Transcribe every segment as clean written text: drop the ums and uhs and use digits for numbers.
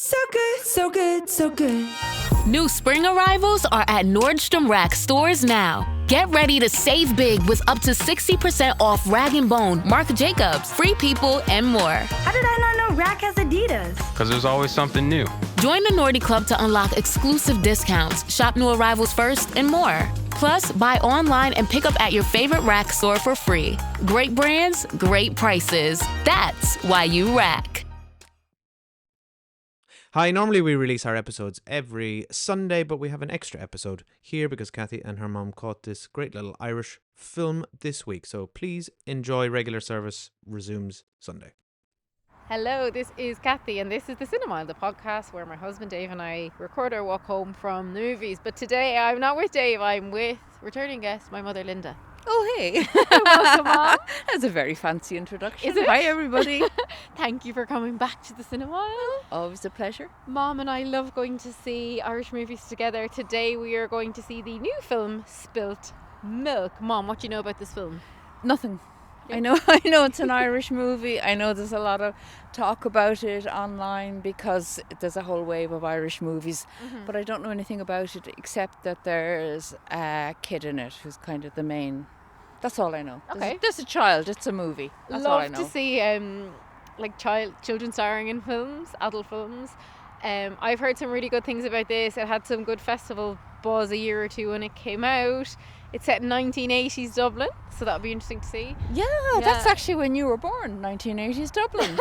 So good, so good, so good. New spring arrivals are at Nordstrom Rack stores now. Get ready to save big with up to 60% off Rag & Bone, Marc Jacobs, Free People, and more. How did I not know Rack has Adidas? Because there's always something new. Join the Nordy Club to unlock exclusive discounts, shop new arrivals first, and more. Plus, buy online and pick up at your favorite Rack store for free. Great brands, great prices. That's why you Rack. Hi, normally we release our episodes every Sunday, but we have an extra episode here because Cathy and her mum caught this great little Irish film this week. So please enjoy. Regular service resumes Sunday. Hello, this is Cathy and this is The Cinema, the podcast where my husband Dave and I record our walk home from the movies. But today I'm not with Dave, I'm with returning guest, my mother Linda. Oh, hey. Welcome, Mom. That's a very fancy introduction. Is it? Hi, everybody. Thank you for coming back to the cinema. Always a pleasure. Mom and I love going to see Irish movies together. Today we are going to see the new film, Spilt Milk. Mom, what do you know about this film? Nothing. I know it's an Irish movie. I know there's a lot of talk about it online because there's a whole wave of Irish movies. Mm-hmm. But I don't know anything about it except that there's a kid in it who's kind of the main. That's all I know. Okay. There's a child. It's a movie. That's all I know. Love to see children starring in films, adult films. I've heard some really good things about this. It had some good festival buzz a year or two when it came out. It's set in 1980s Dublin, so that'll be interesting to see. Yeah, that's actually when you were born, 1980s Dublin.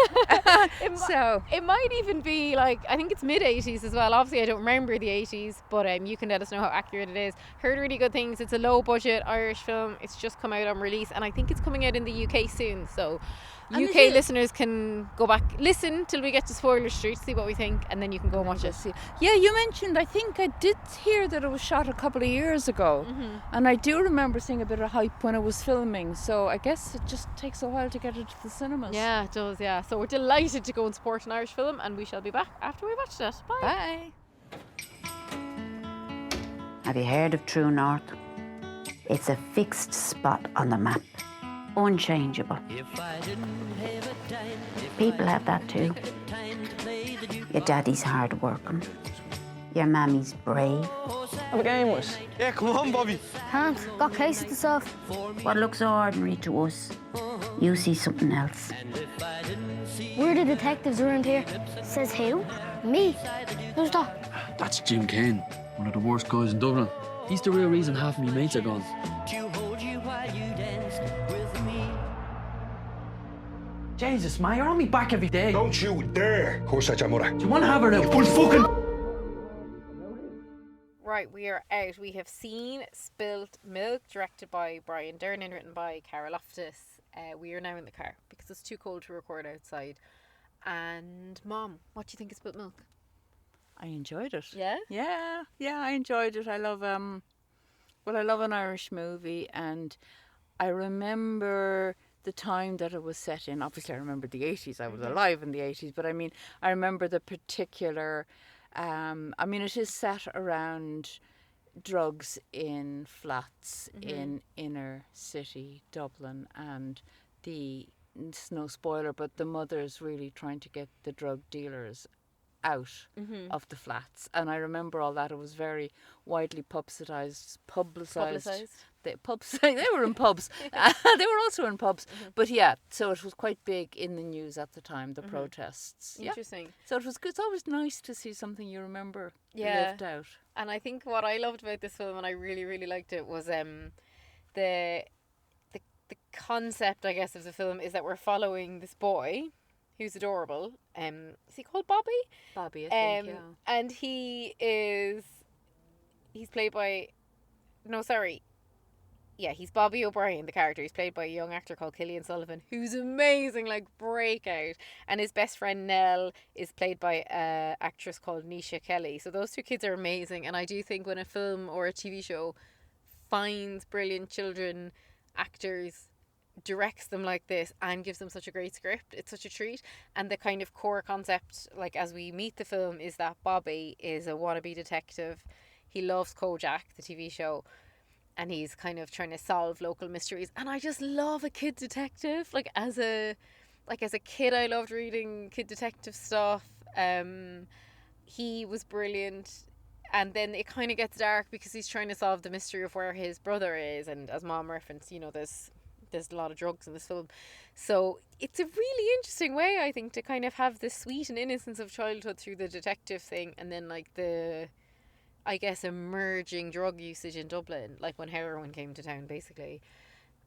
It might even be like, I think it's mid-80s as well. Obviously, I don't remember the 80s, but you can let us know how accurate it is. Heard really good things. It's a low-budget Irish film. It's just come out on release, and I think it's coming out in the UK soon, so UK listeners can go back, listen till we get to Spoiler Street, see what we think, and then you can go and watch it. Yeah, you mentioned, I think I did hear that it was shot a couple of years ago, and I do remember seeing a bit of hype when it was filming, so I guess it just takes a while to get it to the cinemas. Yeah, it does, yeah. So we're delighted to go and support an Irish film, and we shall be back after we watched it. Bye. Have you heard of True North? It's a fixed spot on the map. Unchangeable. People have that too. Your daddy's hard working. Your mammy's brave. Have a game with us. Yeah, come on, Bobby. Can't. Got cases to solve. What looks ordinary to us, you see something else. We're the detectives around here. Says who? Me. Who's that? That's Jim Kane, one of the worst guys in Dublin. He's the real reason half of my mates are gone. Jesus, man, you're on me back every day. Don't you dare curse at your mother. Do you want to have her now? Full fucking... Right, we are out. We have seen Spilt Milk, directed by Brian Dernan, written by Cara Loftus. We are now in the car because it's too cold to record outside. And Mom, what do you think of Spilt Milk? I enjoyed it. Yeah? Yeah, I enjoyed it. I love I love an Irish movie, and I remember the time that it was set in. Obviously, I remember the 80s. I was alive in the 80s, but I remember the particular. It is set around drugs in flats in inner city Dublin, and it's no spoiler, but the mother's really trying to get the drug dealers out of the flats, and I remember all that. It was very widely publicised. They were in pubs. They were also in pubs, but yeah, so it was quite big in the news at the time, the protests. Interesting. Yeah. So it was good. It's always nice to see something you remember lived out. And I think what I loved about this film, and I really, really liked it, was the concept, I guess, of the film is that we're following this boy who's adorable. Is he called Bobby? Bobby, I think, yeah. And he's played by... No, sorry. Yeah, he's Bobby O'Brien, the character. He's played by a young actor called Cillian Sullivan, who's amazing, like breakout. And his best friend Nell is played by an actress called Nisha Kelly. So those two kids are amazing. And I do think when a film or a TV show finds brilliant children actors, directs them like this and gives them such a great script, it's such a treat. And the kind of core concept, like as we meet the film, is that Bobby is a wannabe detective. He loves Kojak, the TV show, and he's kind of trying to solve local mysteries. And I just love a kid detective. Like as a kid, I loved reading kid detective stuff. he was brilliant. And then it kind of gets dark because he's trying to solve the mystery of where his brother is. And as Mom referenced, you know, there's a lot of drugs in this film. So it's a really interesting way, I think, to kind of have the sweet and innocence of childhood through the detective thing. And then like the, I guess, emerging drug usage in Dublin, like when heroin came to town, basically.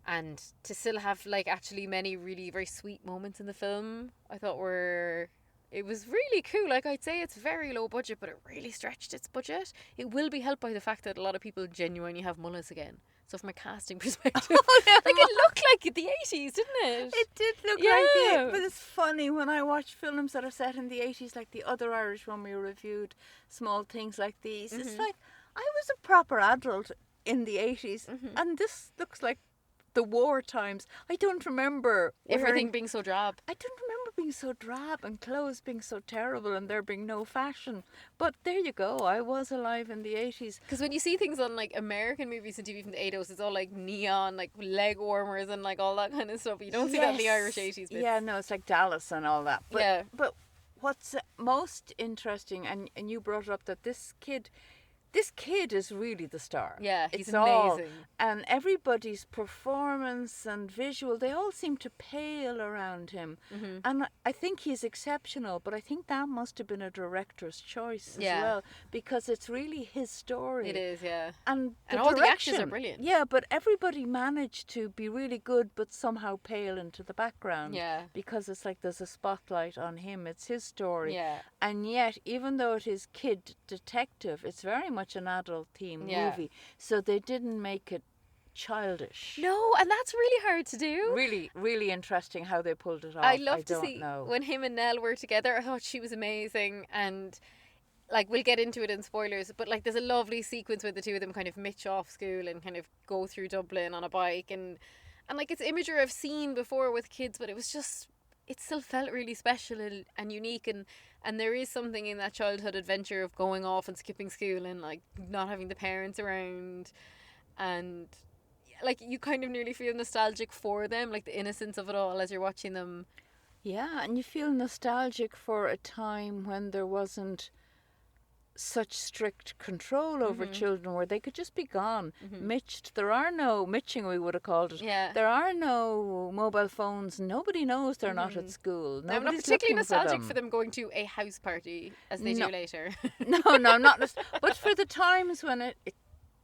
And to still have like actually many really very sweet moments in the film, I thought it was really cool. Like, I'd say it's very low budget, but it really stretched its budget. It will be helped by the fact that a lot of people genuinely have mullets again. So from a casting perspective, like it looked like the 80s, didn't it? It did look like it, but it's funny when I watch films that are set in the 80s, like the other Irish one we reviewed, Small Things Like These. It's like, I was a proper adult in the 80s, and this looks like the war times. I don't remember everything being so drab. I don't remember being so drab and clothes being so terrible and there being no fashion. But there you go. I was alive in the 80s. Because when you see things on like American movies and TV from the 80s, it's all like neon, like leg warmers and like all that kind of stuff. You don't see that in the Irish 80s bits. Yeah, no, it's like Dallas and all that. But, but what's most interesting, and you brought up that this kid is really the star. Yeah, he's it's amazing. And everybody's performance and visual, they all seem to pale around him. And I think he's exceptional, but I think that must have been a director's choice as well, because it's really his story. It is, yeah. And all the actors are brilliant. Yeah, but everybody managed to be really good, but somehow pale into the background. Yeah. Because it's like there's a spotlight on him. It's his story. Yeah. And yet, even though it is kid detective, it's very much an adult theme movie, so they didn't make it childish. No, and that's really hard to do. Really, really interesting how they pulled it off. I love to see when him and Nell were together. I thought she was amazing, and like we'll get into it in spoilers, but like there's a lovely sequence where the two of them kind of mitch off school and kind of go through Dublin on a bike, and like it's imagery I've seen before with kids, but it still felt really special and unique, and there is something in that childhood adventure of going off and skipping school and like not having the parents around, and like you kind of nearly feel nostalgic for them, like the innocence of it all as you're watching them. Yeah, and you feel nostalgic for a time when there wasn't such strict control over children, where they could just be gone, mitched. There are no mitching, we would have called it. Yeah. There are no mobile phones. Nobody knows they're not at school. I'm not particularly nostalgic for them going to a house party as they do later. No, not. But for the times when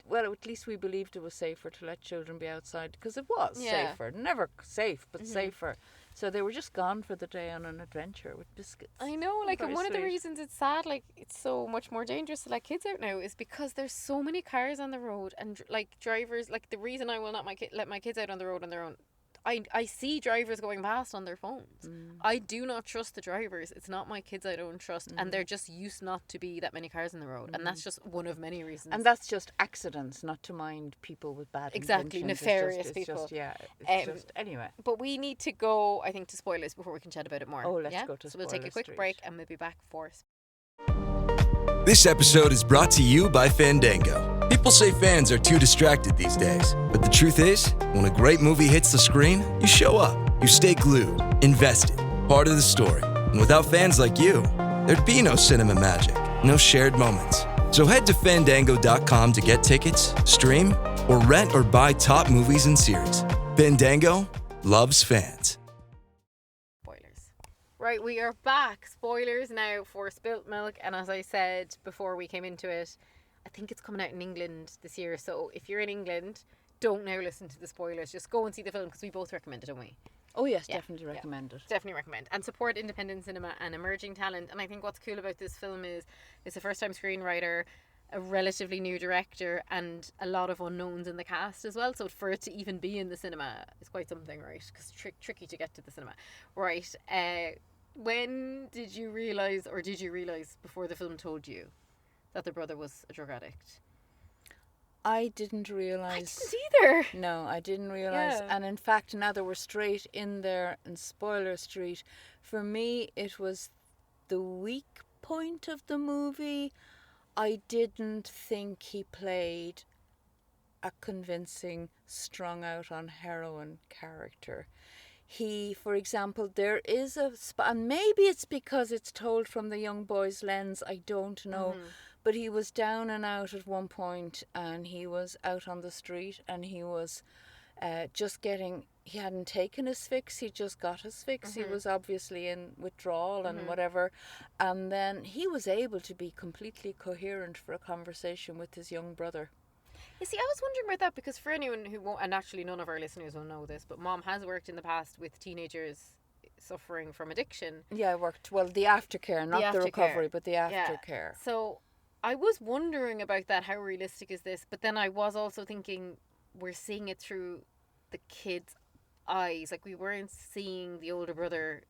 well, at least we believed it was safer to let children be outside, because it was safer. Never safe, but safer. So they were just gone for the day on an adventure with biscuits. I know, like, and one of the reasons it's sad, like, it's so much more dangerous to let kids out now is because there's so many cars on the road, and like drivers, like the reason I will not let my kids out on the road on their own, I see drivers going past on their phones. I do not trust the drivers. It's not my kids I don't trust, and they're just used not to be that many cars on the road, and that's just one of many reasons. And that's just accidents, not to mind people with bad exactly intentions. nefarious people. Anyway. But we need to go, I think, to spoilers before we can chat about it more. Oh, let's go to spoilers. So we'll take a quick break and we'll be back for. This episode is brought to you by Fandango. People say fans are too distracted these days, but the truth is, when a great movie hits the screen, you show up, you stay glued, invested, part of the story. And without fans like you, there'd be no cinema magic, no shared moments. So head to Fandango.com to get tickets, stream, or rent or buy top movies and series. Fandango loves fans. Right, we are back. Spoilers now for Spilt Milk, and as I said before we came into it, I think it's coming out in England this year, so if you're in England, don't now listen to the spoilers. Just go and see the film, because we both recommend it, don't we? Oh yes, definitely recommend it. Definitely recommend. And support independent cinema and emerging talent. And I think what's cool about this film is it's a first-time screenwriter, a relatively new director, and a lot of unknowns in the cast as well. So for it to even be in the cinema is quite something, right? Because tricky to get to the cinema. Right. When did you realise, or did you realise before the film told you that the brother was a drug addict? I didn't realise. I didn't either. No, I didn't realise. And in fact, now that we're straight in there in spoiler street, for me it was the weak point of the movie. I didn't think he played a convincing, strung out on heroin character. He, for example, there is a spot, and maybe it's because it's told from the young boy's lens, I don't know, but he was down and out at one point, and he was out on the street, and he was just getting, he hadn't taken his fix, he just got his fix. He was obviously in withdrawal and whatever, and then he was able to be completely coherent for a conversation with his young brother. You see, I was wondering about that because for anyone who won't, and actually none of our listeners will know this, but Mom has worked in the past with teenagers suffering from addiction. Yeah, I worked, well, the aftercare, not the recovery, but the aftercare. So I was wondering about that, how realistic is this? But then I was also thinking we're seeing it through the kid's eyes. Like we weren't seeing the older brother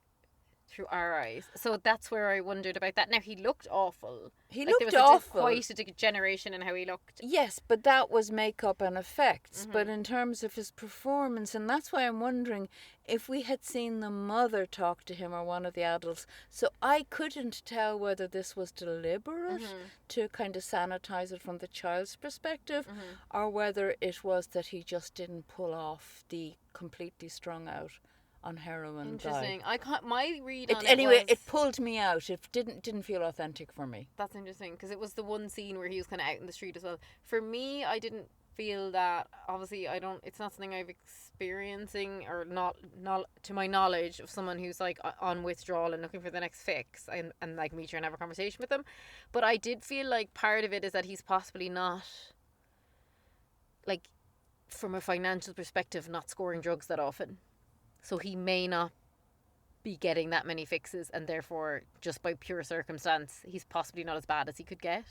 through our eyes. So that's where I wondered about that. Now, he looked awful. He like, looked there was awful. Quite a degeneration in how he looked. Yes, but that was makeup and effects. But in terms of his performance, and that's why I'm wondering if we had seen the mother talk to him or one of the adults. So I couldn't tell whether this was deliberate to kind of sanitize it from the child's perspective or whether it was that he just didn't pull off the completely strung out on heroin. Interesting. I can't. My read on anyway, it it pulled me out. It didn't feel authentic for me. That's interesting because it was the one scene where he was kind of out in the street as well. For me, I didn't feel that. Obviously, I don't. It's not something I've experiencing or not to my knowledge of someone who's like on withdrawal and looking for the next fix and like meet her and have a conversation with them. But I did feel like part of it is that he's possibly not, like, from a financial perspective, not scoring drugs that often. So he may not be getting that many fixes, and therefore, just by pure circumstance, he's possibly not as bad as he could get.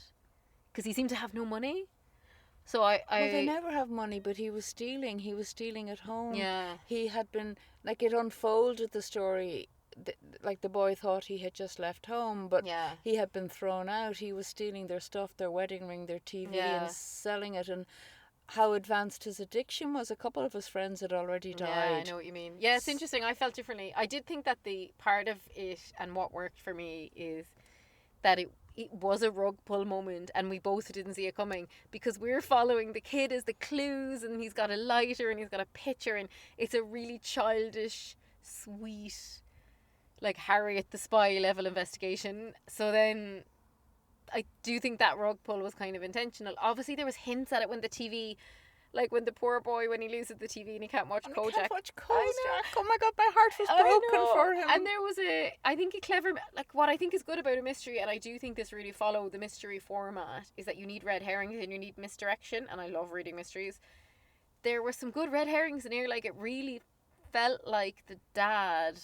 Because he seemed to have no money. So well, they never have money, but he was stealing. He was stealing at home. Yeah. He had been, like, it unfolded the story, like the boy thought he had just left home, but he had been thrown out. He was stealing their stuff, their wedding ring, their TV, and selling it, and how advanced his addiction was. A couple of his friends had already died. Yeah, I know what you mean. Yeah, it's interesting. I felt differently. I did think that the part of it and what worked for me is that it was a rug pull moment and we both didn't see it coming because we're following the kid as the clues and he's got a lighter and he's got a picture and it's a really childish, sweet, like Harriet the Spy level investigation. So then I do think that rug pull was kind of intentional. Obviously, there was hints at it when the TV, like when the poor boy, when he loses the TV and he can't watch Kojak. Can't watch Kojak. Oh my God, my heart was broken for him. And there was I think a clever, like what I think is good about a mystery, and I do think this really followed the mystery format, is that you need red herrings and you need misdirection, and I love reading mysteries. There were some good red herrings in here, like it really felt like the dad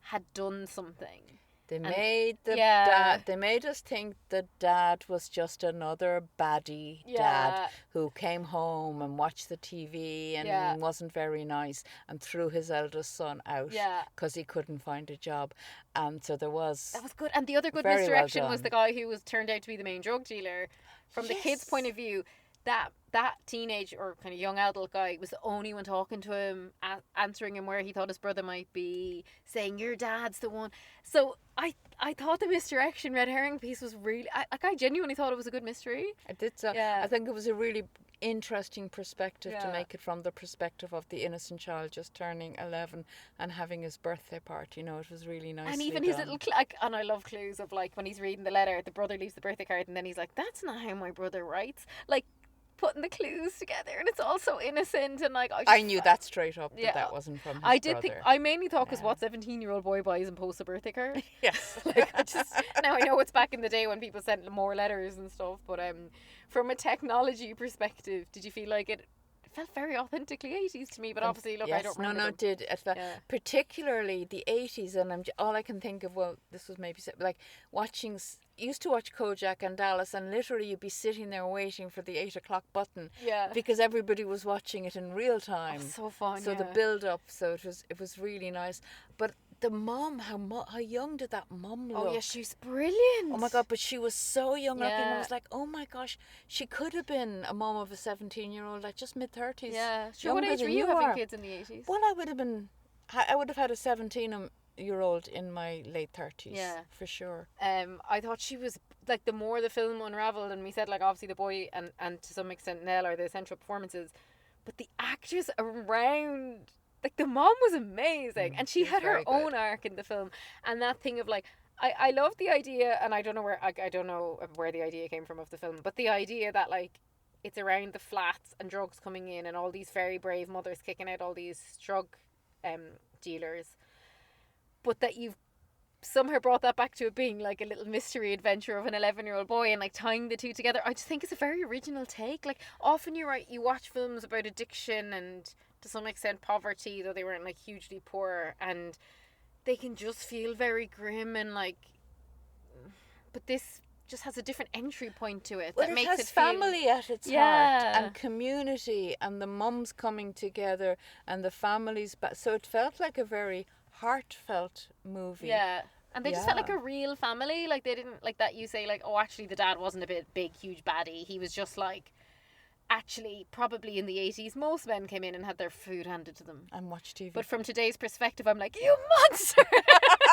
had done something. They made dad. They made us think the dad was just another baddie dad who came home and watched the TV and wasn't very nice and threw his eldest son out because he couldn't find a job. And so that was good. And the other good misdirection was the guy who was turned out to be the main drug dealer. From the kid's point of view, that teenage or kind of young adult guy was the only one talking to him, answering him where he thought his brother might be, saying your dad's the one. So I thought the misdirection red herring piece was really, I genuinely thought it was a good mystery. I did so. Yeah. I think it was a really interesting perspective to make it from the perspective of the innocent child just turning 11 and having his birthday party. You know, it was really nice. And even his little and I love clues of like when he's reading the letter, the brother leaves the birthday card and then he's like, that's not how my brother writes. Like, putting the clues together, and it's all so innocent and like I knew that straight up that wasn't from his I did brother. think I mainly thought because what 17-year-old boy buys and posts a birthday card. Yes. Like now I know it's back in the day when people sent more letters and stuff, but from a technology perspective, did you feel like it felt very authentically 80s to me? But obviously, look, I don't remember. No, it did. It felt, particularly the 80s, and all I can think of, well, this was maybe like watching. Used to watch Kojak and Dallas, and literally you'd be sitting there waiting for the 8 o'clock button, because everybody was watching it in real time. Oh, so fun. So the build up, so it was really nice. But the mom, how young did that mom look? Oh yeah, she's brilliant. Oh my God, but she was so young looking. I was like, oh my gosh, she could have been a mom of a 17-year-old, like just mid-30s. Yeah. Sure. What age were you having kids in the 80s? Well, I would have had a 17-year-old in my late 30s, for sure. I thought she was, like, the more the film unraveled, and we said, like, obviously the boy and to some extent Nell are the central performances, but the actors around like the mom was amazing, and she she's had her very good. own arc in the film, and that thing of like I love the idea, and I don't know where the idea came from of the film, but the idea that like it's around the flats and drugs coming in and all these very brave mothers kicking out all these drug dealers, but that you've somehow brought that back to it being like a little mystery adventure of an 11-year-old boy and like tying the two together. I just think it's a very original take. Like often you're right, you watch films about addiction and to some extent poverty, though they weren't like hugely poor, and they can just feel very grim and like, but this just has a different entry point to it Well, that it makes has it feel family at its heart and community and the mums coming together and the families. So it felt like a very heartfelt movie. Yeah. And they just felt like a real family. Like they didn't, like that you say like, oh, actually the dad wasn't a big, huge baddie. He was just like, actually, probably in the 80s, most men came in and had their food handed to them. And watched TV. But from today's perspective, I'm like, you monster!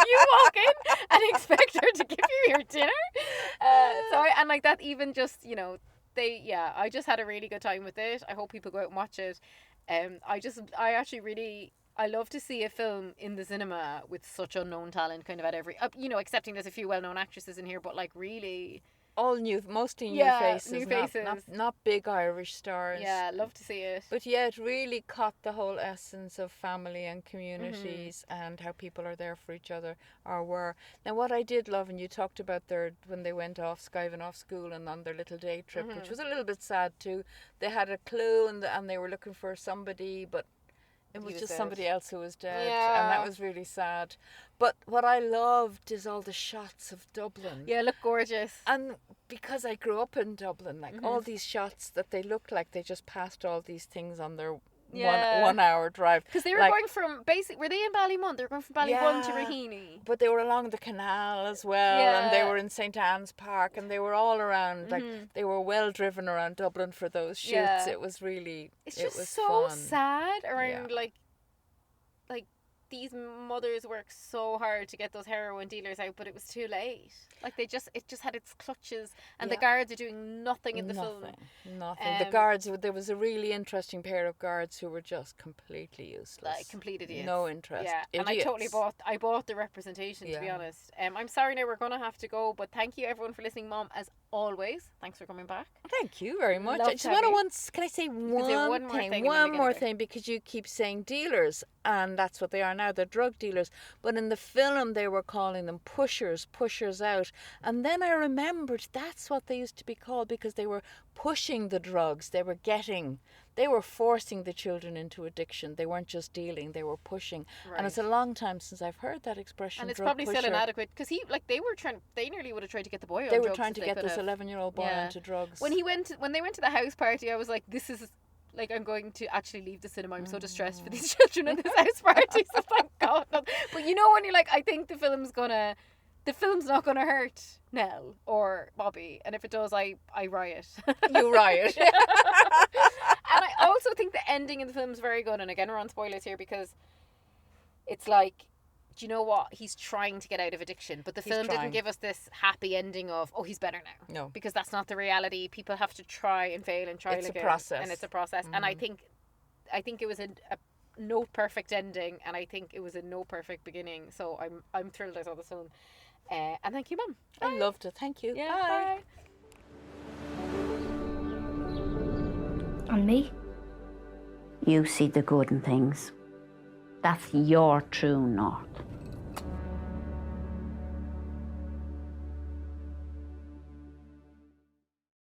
You walk in and expect her to give you your dinner? And like that even just, you know, I just had a really good time with it. I hope people go out and watch it. I love to see a film in the cinema with such unknown talent kind of at every, you know, excepting there's a few well-known actresses in here, but like really... All new, mostly new faces. New faces. Not big Irish stars. Yeah, love to see it. But yeah, it really caught the whole essence of family and communities and how people are there for each other or were. Now what I did love, and you talked about when they went off, skiving off school and on their little day trip, which was a little bit sad too. They had a clue and they were looking for somebody, but it was just somebody else who was dead, and that was really sad. But what I loved is all the shots of Dublin. Yeah, look gorgeous. And because I grew up in Dublin, like all these shots that they looked like they just passed all these things on their 1 hour drive. Because they were going from were they in Ballymun? They were going from Ballymun to Raheny. But they were along the canal as well, and they were in St. Anne's Park, and they were all around. Like they were well driven around Dublin for those shoots. Yeah. It was really, it's just was so fun. sad around like these mothers worked so hard to get those heroin dealers out, but it was too late. Like it just had its clutches, and the guards are doing nothing in the film. Nothing. The guards, there was a really interesting pair of guards who were just completely useless. Like complete idiots. No interest. Yeah, idiots. and I bought the representation, to be honest. I'm sorry now we're going to have to go, but thank you everyone for listening, Mom, as always. Thanks for coming back. Thank you very much. Love I just want to can I say one more thing, because you keep saying dealers, and that's what they are now. They're drug dealers, but in the film they were calling them pushers out, and then I remembered that's what they used to be called, because they were pushing the drugs. They were forcing the children into addiction. They weren't just dealing, they were pushing. Right. And it's a long time since I've heard that expression. And it's probably still inadequate, because they nearly would have tried to get the boy on drugs. They were trying to get this 11-year-old boy onto drugs. When they went to the house party, I was like, this is like, I'm going to actually leave the cinema. I'm so distressed for these children in this house party. So thank God. But you know when you're like, I think the film's not gonna hurt Nell or Bobby, and if it does, I riot. You riot. And I also think the ending in the film is very good. And again, we're on spoilers here, because it's like, do you know what? He's trying to get out of addiction, but the film didn't give us this happy ending of, oh, he's better now. No. Because that's not the reality. People have to try and fail and try again. It's a process. And it's a process. And I think it was a no perfect ending, and I think it was a no perfect beginning. So I'm thrilled I saw this film. And thank you, Mum. I loved it. Thank you. Yeah, bye. And me? You see the good in things. That's your true north.